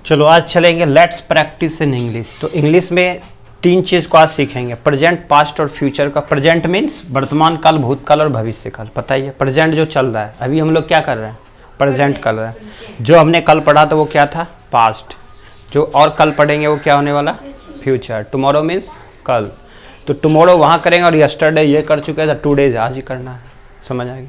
चलो आज चलेंगे लेट्स प्रैक्टिस इन इंग्लिश। तो इंग्लिश में 3 चीज़ को आज सीखेंगे, प्रेजेंट, पास्ट और फ्यूचर का। प्रेजेंट मीन्स वर्तमान काल, भूतकाल और भविष्य काल। पता ही है प्रेजेंट जो चल रहा है, अभी हम लोग क्या कर रहे हैं, प्रेजेंट कर रहे हैं। जो हमने कल पढ़ा था वो क्या था, पास्ट। जो और कल पढ़ेंगे वो क्या होने वाला, फ्यूचर। टुमारो मीन्स कल, तो टुमारो वहाँ करेंगे। और यस्टरडे ये कर चुके थे, टुडे आज ही करना है। समझ आ गया।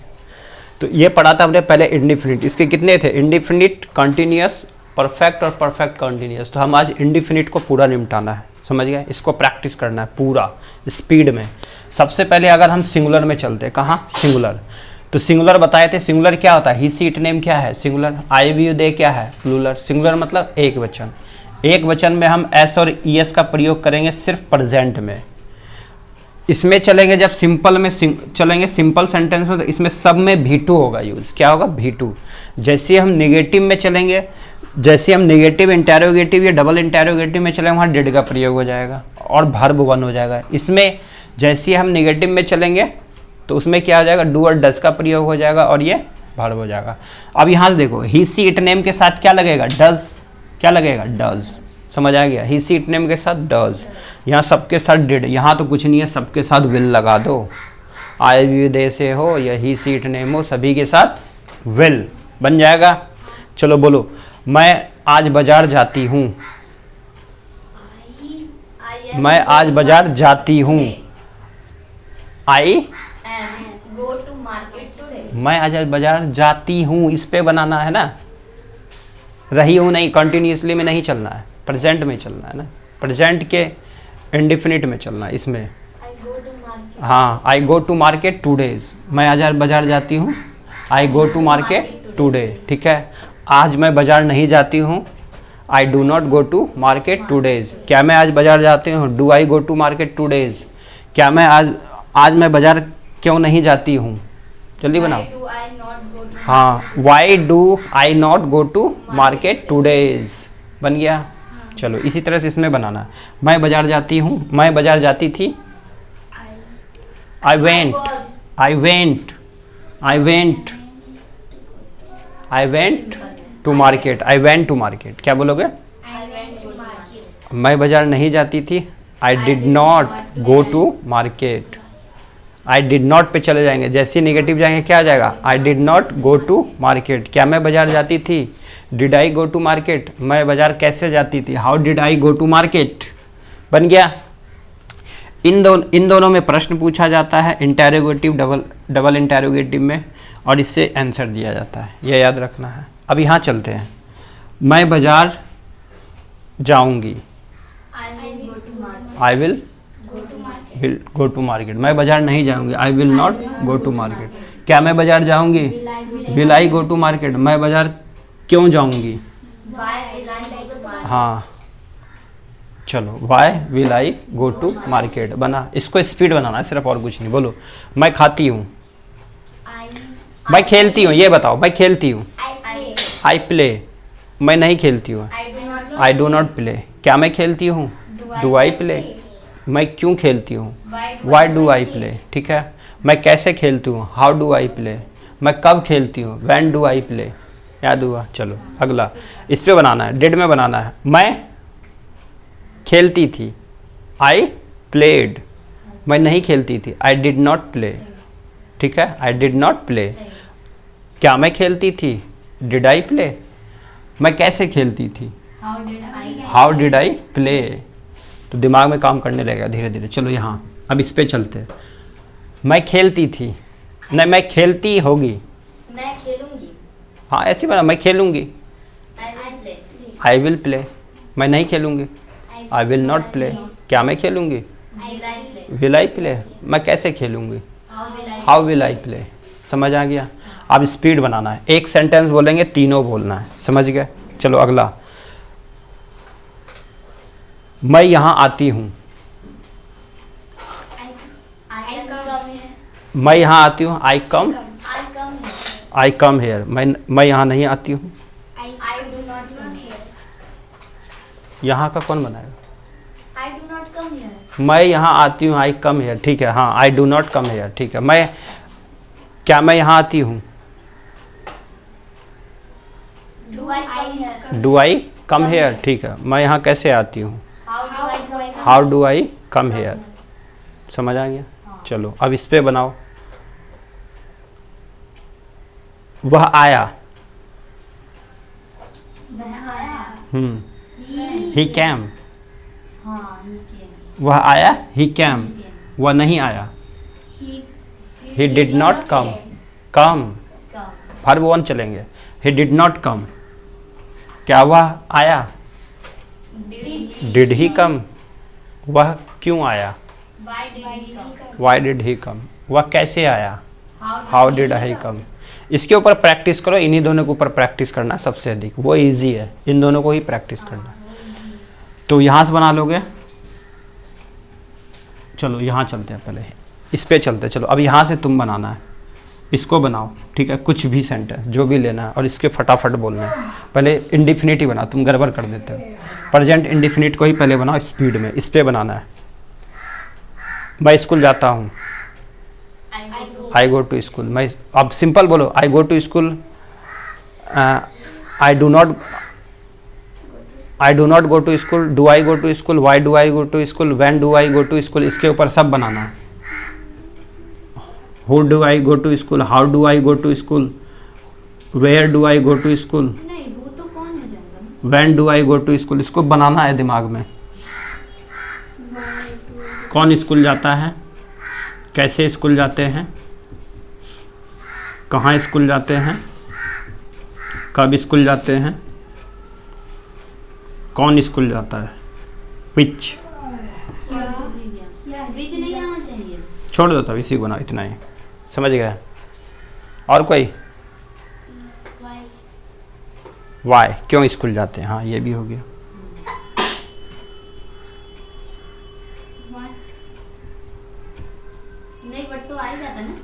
तो ये पढ़ा था हमने पहले इंडिफिनिट। इसके कितने थे, इंडिफिनिट, कंटिन्यूअस, परफेक्ट और परफेक्ट कंटिन्यूअस। तो हम आज इंडिफिनिट को पूरा निपटाना है, समझ गए। इसको प्रैक्टिस करना है पूरा स्पीड में। सबसे पहले अगर हम सिंगुलर में चलते हैं, कहाँ, सिंगुलर। तो सिंगुलर बताए थे, सिंगुलर क्या होता है, ही सी इट नेम क्या है, singular. I we you they क्या है, प्लूरल। सिंगुलर मतलब एक वचन। एक वचन में हम एस और ई एस का प्रयोग करेंगे सिर्फ प्रेजेंट में। इसमें चलेंगे जब सिंपल में चलेंगे, सिंपल सेंटेंस में, तो इसमें सब में V2 होगा यूज। क्या होगा, V2। जैसे हम नेगेटिव में चलेंगे, जैसे हम नेगेटिव, इंटेरोगेटिव या डबल इंटेरोगेटिव में चलेंगे, वहाँ डिड का प्रयोग हो जाएगा और वर्ब 1 हो जाएगा। इसमें जैसे हम नेगेटिव में चलेंगे तो उसमें क्या हो जाएगा, डू और डज का प्रयोग हो जाएगा और ये वर्ब हो जाएगा। अब यहाँ से देखो, ही सी इट नेम के साथ क्या लगेगा, डज। क्या लगेगा, डज। समझ आ गया, ही सी इट नेम के साथ डज। यहाँ सबके साथ डिड, यहाँ तो कुछ नहीं है, सबके साथ विल लगा दो। आई वी दे से हो या ही सी इट नेम हो, सभी के साथ विल बन जाएगा। चलो बोलो, मैं आज बाजार जाती हूँ। मैं आज बाजार जाती हूँ। आई go to market today. मैं आज बाजार जाती हूँ, इस पे बनाना है ना, रही हूँ नहीं, कंटिन्यूसली में नहीं चलना है, प्रेजेंट में चलना है ना। प्रेजेंट के इंडिफिनिट में चलना है इसमें। I go to market. हाँ, I go to market today's. मैं आज बाजार जाती हूँ, I go to market today. ठीक है। आज मैं बाजार नहीं जाती हूँ, I do not go to market today's. क्या मैं आज बाजार जाती हूँ, do I go to market today's. क्या मैं आज मैं बाजार क्यों नहीं जाती हूँ, जल्दी बनाओ। Why do I not go to हाँ, why do I not go to market today's बन गया। चलो इसी तरह से इसमें बनाना है। मैं बाजार जाती हूँ, मैं बाजार जाती थी, I went, I went, I went, I went to market, I went to market. क्या बोलोगे, I went to market. मैं बाजार नहीं जाती थी, I did not go to market. I did not पे चले जाएंगे, जैसे नेगेटिव जाएंगे क्या आ जाएगा, I did not go to market. क्या मैं बाजार जाती थी, did I go to market. मैं बाजार कैसे जाती थी, how did I go to market बन गया। इन दोनों में प्रश्न पूछा जाता है, इंटेरोगेटिव, डबल इंटेरोगेटिव में, और इससे आंसर दिया जाता है, यह याद रखना है। अब यहाँ चलते हैं, मैं बाजार जाऊंगी, I will go to market. I will Go to market. Go to market. मैं बाजार नहीं जाऊंगी, I will not go to market. क्या मैं बाजार जाऊंगी, will I go to market. मैं बाजार क्यों जाऊंगी, Why will I go to market? हाँ चलो, why will I go to market बना। इसको स्पीड बनाना है सिर्फ, और कुछ नहीं। बोलो, मैं खाती हूँ, मैं खेलती हूँ, ये बताओ, मैं खेलती हूँ, आई प्ले। मैं नहीं खेलती हूँ, I do not know. I do not play. क्या मैं खेलती हूँ, डू आई प्ले। मैं क्यों खेलती हूँ, वाई डू आई प्ले। ठीक है। मैं कैसे खेलती हूँ, हाउ डू आई प्ले। मैं कब खेलती हूँ, व्हेन डू आई प्ले। याद हुआ। चलो अगला, इस पे बनाना है, डिड में बनाना है। मैं खेलती थी, आई प्लेड। मैं नहीं खेलती थी, आई डिड नॉट प्ले। ठीक है, आई डिड नॉट प्ले। क्या मैं खेलती थी, डिड आई प्ले। मैं कैसे खेलती थी, How did I? How did I play. तो दिमाग में काम करने लगेगा धीरे धीरे। चलो यहाँ अब इस पे चलते हैं। मैं खेलती थी, नहीं मैं खेलती होगी। मैं खेलूंगी. हाँ ऐसे बना, मैं खेलूंगी, I will play. I will play. मैं नहीं खेलूंगी, आई विल नॉट प्ले। क्या मैं खेलूंगी, Will I play? Will I play. मैं कैसे खेलूंगी, How will I? How will I play. समझ आ गया। अब स्पीड बनाना है, एक सेंटेंस बोलेंगे, तीनों बोलना है, समझ गए। चलो अगला, मैं यहाँ आती हूँ, I come here. मैं यहाँ आती हूँ, आई कम, I come here. I come here. मैं यहाँ नहीं आती हूँ, I do not come here. यहाँ का कौन बनाएगा, I do not come here. मैं यहाँ आती हूँ, आई कम हेयर। ठीक है, हाँ, I do not come here. ठीक है। मैं, क्या मैं यहाँ आती हूँ, Do I come here? Do I come here, ठीक है। मैं यहाँ कैसे आती हूँ? How do I come here? How do I come here. समझ आ गया? चलो अब इस पे बनाओ। वह आया। वह आया। ही कैम। हाँ, he came. वह आया, ही कैम। वह नहीं आया, he did not come. Come, Come. Verb one चलेंगे। He did not come. क्या वह आया? Did he come. वह क्यों आया? Why did he come? Why did he come. वह कैसे आया? How how did he come. इसके ऊपर प्रैक्टिस करो, इन्हीं दोनों के ऊपर प्रैक्टिस करना है सबसे अधिक, वो इजी है, इन दोनों को ही प्रैक्टिस करना है। तो यहाँ से बना लोगे। चलो यहाँ चलते हैं, पहले इस पे चलते हैं। चलो अब यहाँ से तुम बनाना है, इसको बनाओ, ठीक है। कुछ भी सेंटेंस जो भी लेना है और इसके फटाफट बोलना है। पहले इंडिफिनिट ही बनाओ, तुम गड़बड़ कर देते हो। प्रेजेंट इंडिफिनिट को ही पहले बनाओ स्पीड में, इस पे बनाना है। मैं स्कूल जाता हूँ, आई गो टू स्कूल। मैं अब सिंपल बोलो, I go to school. I do not go to school. Do I go to school? Why do I go to school? When do I go to school? इसके ऊपर सब बनाना है। Who do I go to school? How do I go to school? Where do I go to school? नहीं, वो तो कौन हो जाएगा? When do I go to school? इसको बनाना है दिमाग में। कौन स्कूल जाता है? कैसे स्कूल जाते हैं? कहाँ स्कूल जाते हैं? कब स्कूल जाते हैं? कौन स्कूल जाता है? विच। बीच नहीं आना चाहिए। छोड़ दो तब, इसी को बनाओ, इतना ही समझ गए। और कोई? वाई, क्यों स्कूल जाते हैं? हाँ ये भी हो गया। नहीं, बट तो आ ही जाता ना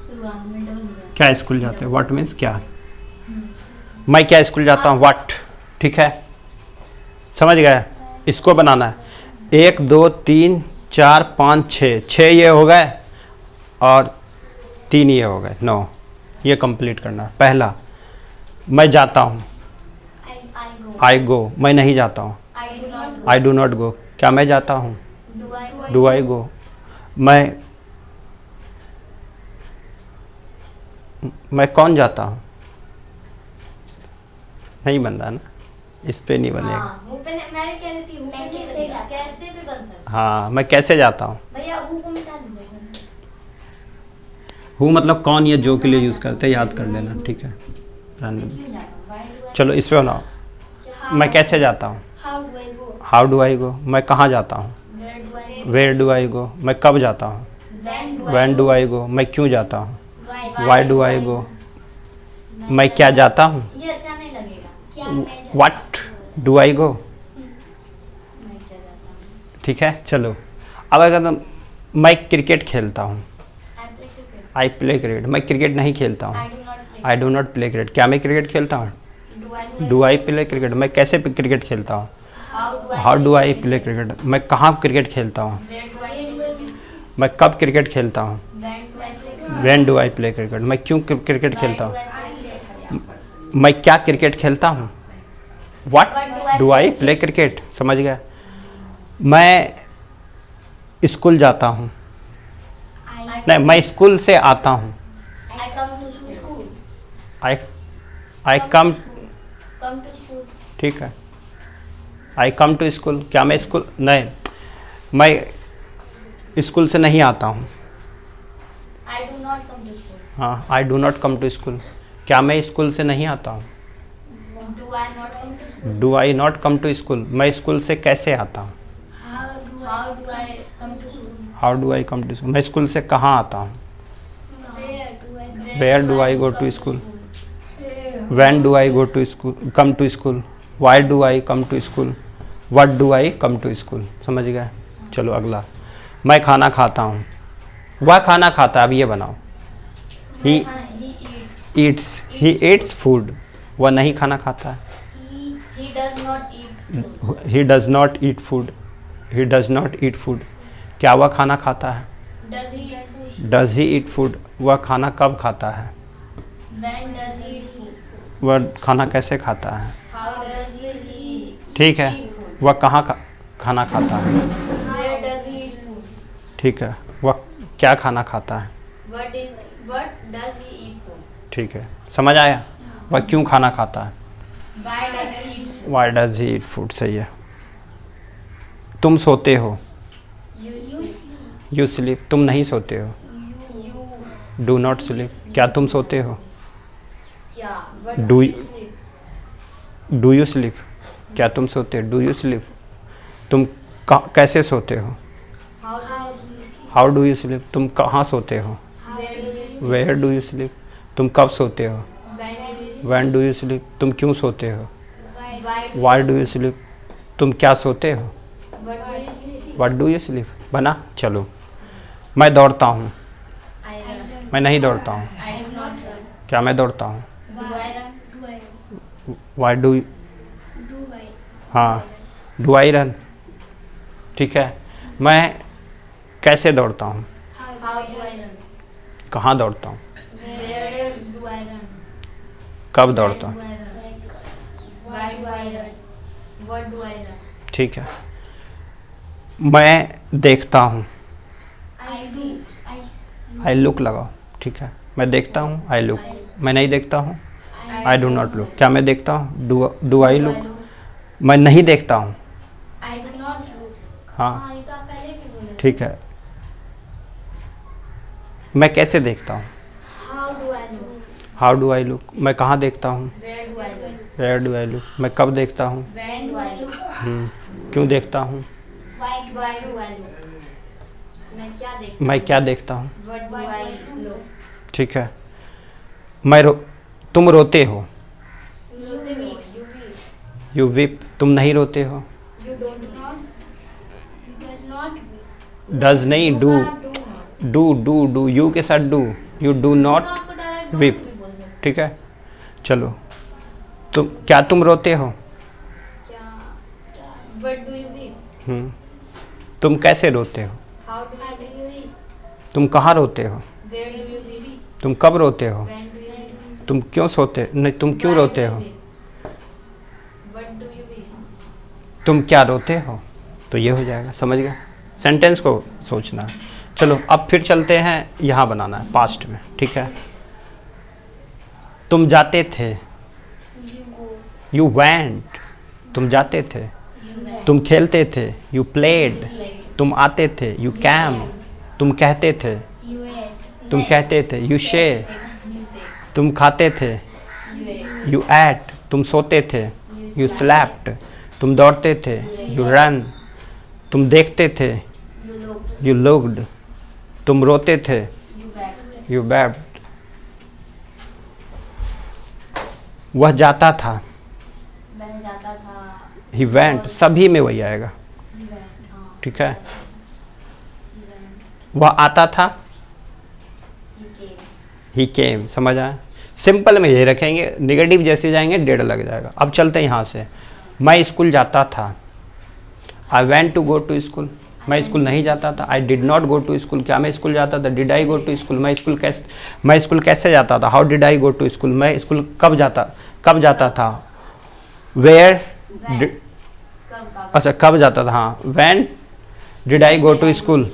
शुरुआत में, डबल हो जाता। क्या स्कूल जाते हैं? व्हाट मीन्स क्या? मैं क्या स्कूल जाता हूँ? व्हाट, ठीक है, समझ गए। इसको बनाना है 1 2 3 4 5 6, 6 ये हो गए और 3 ये हो गए, 9। ये कंप्लीट करना है। पहला, मैं जाता हूँ, I go. I go. मैं नहीं जाता हूँ, I do not go. I do not go. क्या मैं जाता हूँ? Do I go? Do I go. मैं कौन जाता हूँ? नहीं बन रहा ना, इस पे नहीं बनेगा। हाँ, वो पे मैंने कह रही थी, वो पे कैसे जाता? कैसे भी बन सकता हाँ, मैं कैसे जाता हूँ। भैया, वो को मिटा दीजिए। हूँ मतलब कौन या जो के लिए यूज़ करते हैं, याद कर लेना, ठीक है। रहने दो। क्यों जाता हूँ? Why do I? चलो इस पे बनाओ। मैं कैसे जाता हूँ? How do I go? How do I go. मैं कहाँ जाता हूँ? Where do I go? Where do I go. मैं कब जाता हूँ? When do I when go? Do I go. मैं क्यों जाता हूँ? Why why do I go. मैं क्या जाता हूँ? ये अच्छा नहीं लगेगा। क्या मैं जाता व्हाट डू आई गो। मैं क्या जाता हूँ? ठीक है, चलो अब अगर मैं क्रिकेट खेलता हूँ, I play cricket. I play cricket. मैं क्रिकेट नहीं खेलता I हूँ, do not play. I do not play cricket. क्या मैं क्रिकेट खेलता हूँ? Do I play? Do I play cricket. मैं कैसे क्रिकेट खेलता हूँ? How do I how do I play play cricket. मैं कहाँ क्रिकेट खेलता हूँ? Where do I play cricket? मैं कब क्रिकेट खेलता हूँ? When do I play cricket? When do I play cricket. मैं क्यों क्रिकेट Why खेलता do हूँ? I play cricket? मैं क्या क्रिकेट खेलता हूँ? What What do I play cricket. समझ गया। मैं स्कूल जाता हूँ, नहीं मैं स्कूल से आता हूँ। I come to school. I come, Come to school. ठीक है। आई कम टू स्कूल। क्या मैं स्कूल, नहीं मैं स्कूल से नहीं आता हूँ। I do not come to school. हाँ, I do not come to school. क्या मैं स्कूल से नहीं आता हूँ? Do I not come to school? Do I not come to school. मैं स्कूल से कैसे आता हूँ? How do I come to school? How do I come to school. मैं स्कूल से कहाँ आता हूँ? Where do I where do I go? Go to school. When do I go to school, come to school. Why do I come to school. What do I come to school. समझ गए। चलो अगला, मैं खाना खाता हूँ। वह खाना खाता है। अब ये बनाओ। ही He Yeats, he eats food. वह नहीं खाना खाता है। He does not eat food. He does not eat food. He does not eat food. क्या वह खाना खाता है? Does he eat food? Does he eat food. वह खाना कब खाता है? When does he eat food? वह खाना कैसे खाता है? How does he ठीक है। eat food? वह कहाँ खाना खाता है? Where does he eat food? ठीक है। वह क्या खाना खाता है? What does he eat food? ठीक है, समझ आया? वह क्यों खाना खाता है? Why does he eat food? Why does he eat food, सही है। तुम सोते हो? You sleep. यू स्लीप, तुम नहीं सोते हो? You डू नॉट स्लीप, क्या तुम सोते हो? क्या? What Do do you- you sleep? Do you sleep, क्या तुम सोते हो? डू यू स्लीप, तुम कैसे सोते हो? How do you sleep? How do you sleep, तुम कहाँ सोते हो? Where do you sleep? Where do you sleep, तुम कब सोते हो? When do you sleep? When do you sleep, तुम क्यों सोते हो? Why? Why do you sleep, तुम क्या सोते हो? What do you sleep? What do you sleep, बना? चलो। मैं दौड़ता हूँ, I run. मैं नहीं दौड़ता हूँ, I do not run. क्या मैं दौड़ता हूँ? Do I run? Do I run? Why do, Do I? हाँ, डू आई रन। ठीक है। मैं कैसे दौड़ता हूँ? How do I run? कहाँ दौड़ता हूँ? Where do I run? कब When दौड़ता do हूँ? I run? Why do I run? What do I run? ठीक है। मैं देखता हूँ, I see. आई लुक लगाओ। ठीक है, मैं देखता हूँ, आई लुक। मैं नहीं देखता हूँ, आई डू नॉट लुक। क्या मैं देखता हूँ? Do I look. मैं नहीं देखता हूँ, I do not look. हाँ, हाँ, ये तो आप पहले भी बोले। ठीक है। मैं कैसे देखता हूँ? How do I look? How do I look. मैं कहाँ देखता हूँ? Where do I look? Where do I look. मैं कब देखता हूँ? When do I look? क्यों देखता हूँ? Why do I look? मैं क्या देखता मैं क्या देखता हूँ? हूँ? What do I look? ठीक है। तुम रोते हो, You weep. You weep. You weep, तुम नहीं रोते हो। You don't not. Does not weep. Does नहीं, do, Do not. Do you के साथ do, you do not Not को direct weep. don't भी बोल सकते। ठीक है। चलो, तुम रोते हो? क्या? What do you weep? तुम कैसे रोते हो? How do you weep? तुम कहाँ रोते हो? Where do you weep? तुम कब रोते हो? When do you weep? तुम क्यों सोते नहीं, तुम क्यों Why रोते do you हो? weep? What do you weep? तुम क्या रोते हो? तो ये हो जाएगा, समझ गए? सेंटेंस को सोचना। चलो अब फिर चलते हैं, यहाँ बनाना है पास्ट में। ठीक है। तुम जाते थे, You go. यू वेंट, तुम जाते थे। You went. तुम खेलते थे, यू प्लेड। Played. तुम आते थे, यू कैम। तुम कहते थे, You ate. तुम कहते थे, यू शे। You say. तुम खाते थे, You ate. You eight. तुम सोते थे, यू स्लैप्ड। तुम दौड़ते थे, यू रन। तुम देखते थे, You looked. You looked. तुम रोते थे, You wept. You wept. वह जाता था, वह जाता था। ही वेंट, सभी में वही आएगा। He went. हाँ. ठीक है। He went. वह आता था, He came. ही केम, समझ आया? सिंपल में ये रखेंगे, निगेटिव जैसे जाएंगे डेढ़ लग जाएगा। अब चलते हैं यहाँ से। मैं स्कूल जाता था, I went to go to school. मैं स्कूल नहीं जाता था, I did not go to school. क्या मैं स्कूल जाता था? Did I go to school. मैं स्कूल कैसे जाता था? How did I go to school. मैं स्कूल कब जाता था? वेयर कब अच्छा कब जाता था, हाँ। When did I go to school.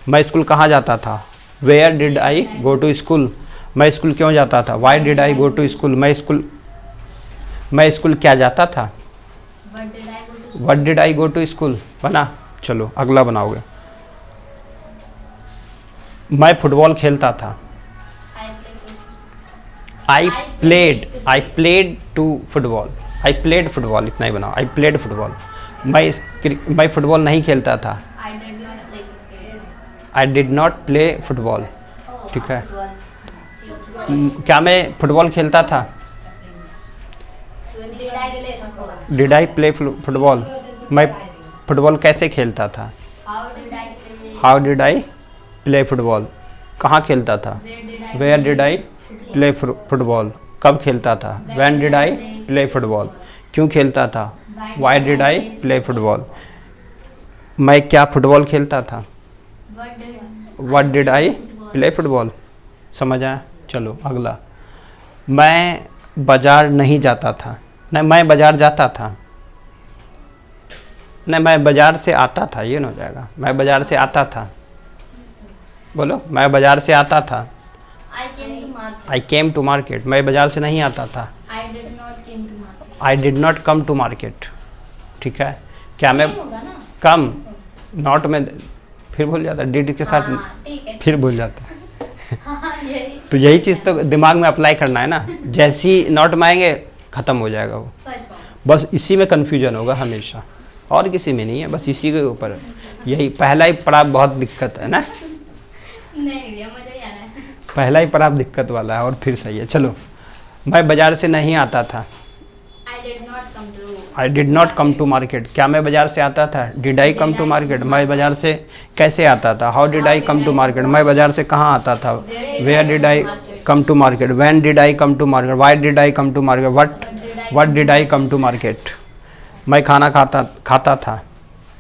मैं स्कूल कहाँ जाता था? Where did I go to school. मैं स्कूल क्यों जाता था? Why did I go to school. मैं स्कूल क्या जाता था? What did I go to? What did I go to school. बना? चलो अगला बनाओगे। मैं फुटबॉल खेलता था, I play cricket. I played to football. I played football, इतना ही बनाओ। I played football. मैं फुटबॉल नहीं खेलता था, I did not play cricket. I did not play football. Oh, ठीक है। football. क्या मैं फुटबॉल खेलता था? Did I play football? Did I play football. मैं फुटबॉल कैसे खेलता था? How did I play? How did I play football. कहाँ खेलता था? Where did I where did I play football. कब खेलता था? When did I play football. क्यों खेलता था? Why did I play football. मैं क्या फुटबॉल खेलता था? What did what did I play football. समझ आया? चलो अगला। मैं बाजार नहीं जाता था। नहीं, मैं बाजार जाता था। नहीं, मैं बाजार से आता था, ये ना हो जाएगा। मैं बाजार से आता था, बोलो, मैं बाजार से आता था। I came to market. I came to market, मैं बाजार से नहीं आता था। I did not came to market. I did not come to market. ठीक है, क्या मैं Same होगा ना? कम, नॉट में फिर भूल जाता, डिड के साथ हाँ, ठीक है। फिर भूल जाता। हाँ, यही तो यही चीज़ तो दिमाग में अप्लाई करना है ना। जैसे ही नॉट में आएंगे ख़त्म हो जाएगा वो। First point. बस इसी में कन्फ्यूजन होगा हमेशा, और किसी में नहीं है, बस इसी के ऊपर। यही पहला ही पड़ाव बहुत दिक्कत है ना, नहीं भैया, मजा ही आ रहा है। पहला ही पड़ाव दिक्कत वाला है, और फिर सही है। चलो, मैं बाजार से नहीं आता था। I did not come to. I did not come to market, क्या मैं बाजार से आता था? Did I come to market, मैं बाजार से कैसे आता था? How did I come to market, मैं बाजार से कहाँ आता था? Where did I come to market, when did I come to market, why did I come to market, what did I come to market. मैं खाना खाता था।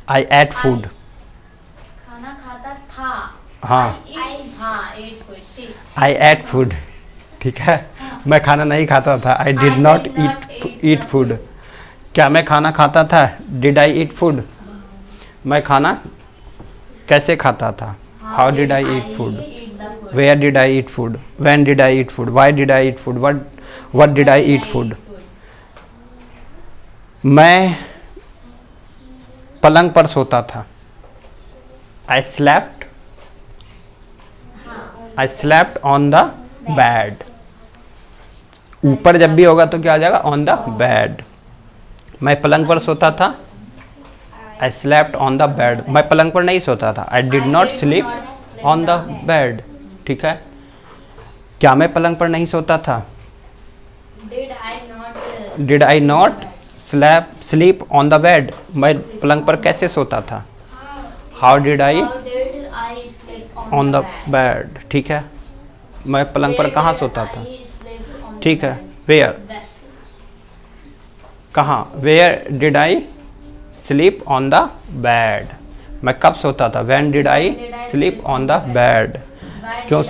I ate food. खाना खाता था। हाँ, हाँ, एट फूड, ठीक। I ate food. ठीक है, मैं खाना नहीं खाता था। I did not eat food. क्या मैं खाना खाता था? Did I eat food. मैं खाना कैसे खाता था? How did I eat food. Where did I eat food, when did I eat food, why did I eat food, what did I eat food. मैं पलंग पर सोता था। I slept on the bed. ऊपर जब भी होगा तो क्या आ जाएगा? On the bed. मैं पलंग पर सोता था। I slept on the bed. मैं पलंग पर नहीं सोता था। I did not sleep on the bed. ठीक है, क्या मैं पलंग पर नहीं सोता था? Did I not sleep on the bed. मैं पलंग पर कैसे सोता था? How did I on the bed. ठीक है, मैं पलंग पर कहाँ सोता था? ठीक है, वेयर, कहाँ? Where did I sleep on the bed. मैं कब सोता था? When did I sleep on the bed. क्यों?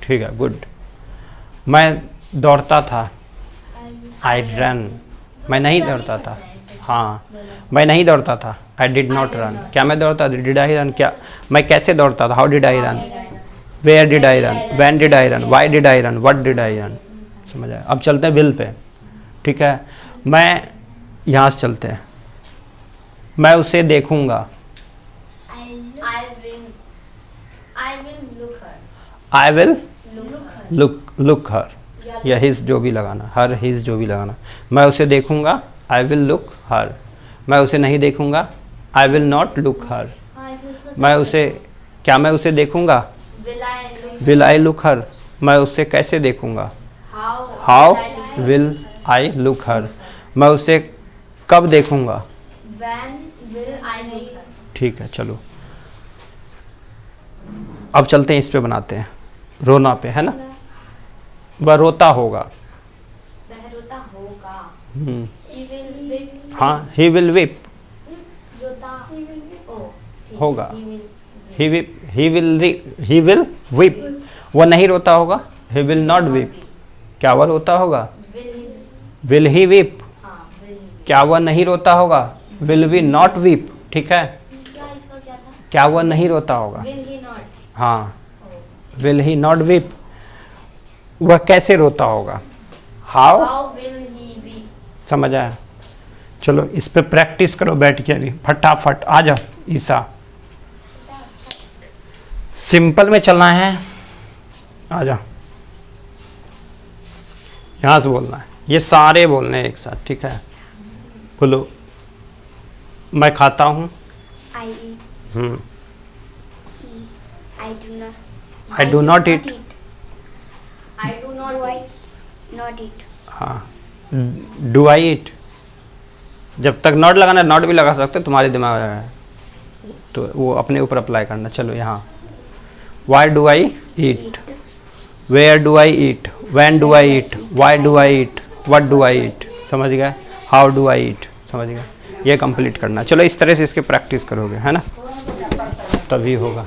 ठीक है, गुड। मैं दौड़ता था। I run. मैं नहीं दौड़ता था। हाँ, मैं नहीं दौड़ता था। I did not run. क्या मैं दौड़ता था? Did I run. क्या मैं कैसे दौड़ता था? How did I run. Where did I run, when did I run, why did I run, what did I run. समझ आया? अब चलते हैं विल पे। ठीक है, मैं यहाँ से चलते हैं। मैं उसे देखूंगा। आई विल लुक हर, या हिज जो भी लगाना, हर हिज जो भी लगाना। मैं उसे देखूंगा। आई विल लुक हर। मैं उसे नहीं देखूंगा। आई विल नॉट लुक हर। मैं उसे, क्या मैं उसे देखूंगा? विल आई लुक हर। मैं उसे कैसे देखूंगा? हाउ विल आई लुक हर। मैं उसे कब देखूंगा? ठीक है, चलो अब चलते हैं, इस पे बनाते हैं, रोना पे, है ना। वह रोता होगा। हाँ, ही विल विप होगा। He will weep. वह नहीं रोता होगा। He will not weep. क्या वह रोता होगा? Will he weep. क्या वह नहीं रोता होगा? Will we not weep. ठीक है, क्या वह नहीं रोता होगा? हाँ, विल ही नॉट विप। वह कैसे रोता होगा? How will he whip. समझ आया? चलो इस पे प्रैक्टिस करो बैठ के अभी फटाफट। आ जाओ ईसा, सिंपल में चलना है। आ जाओ, यहाँ से बोलना है, ये सारे बोलने हैं एक साथ। ठीक है, बोलो। मैं खाता हूँ। I do not eat. हाँ, डू आई ईट। जब तक नॉट लगाना, नॉट भी लगा सकते, तुम्हारे दिमाग में तो वो अपने ऊपर अप्लाई करना। चलो यहाँ, why do I eat, where do I eat, when do I eat, why do I eat, what do I eat. समझ गए? How do I eat. समझ गए? ये कंप्लीट करना। चलो इस तरह से इसके प्रैक्टिस करोगे, है ना, तभी होगा।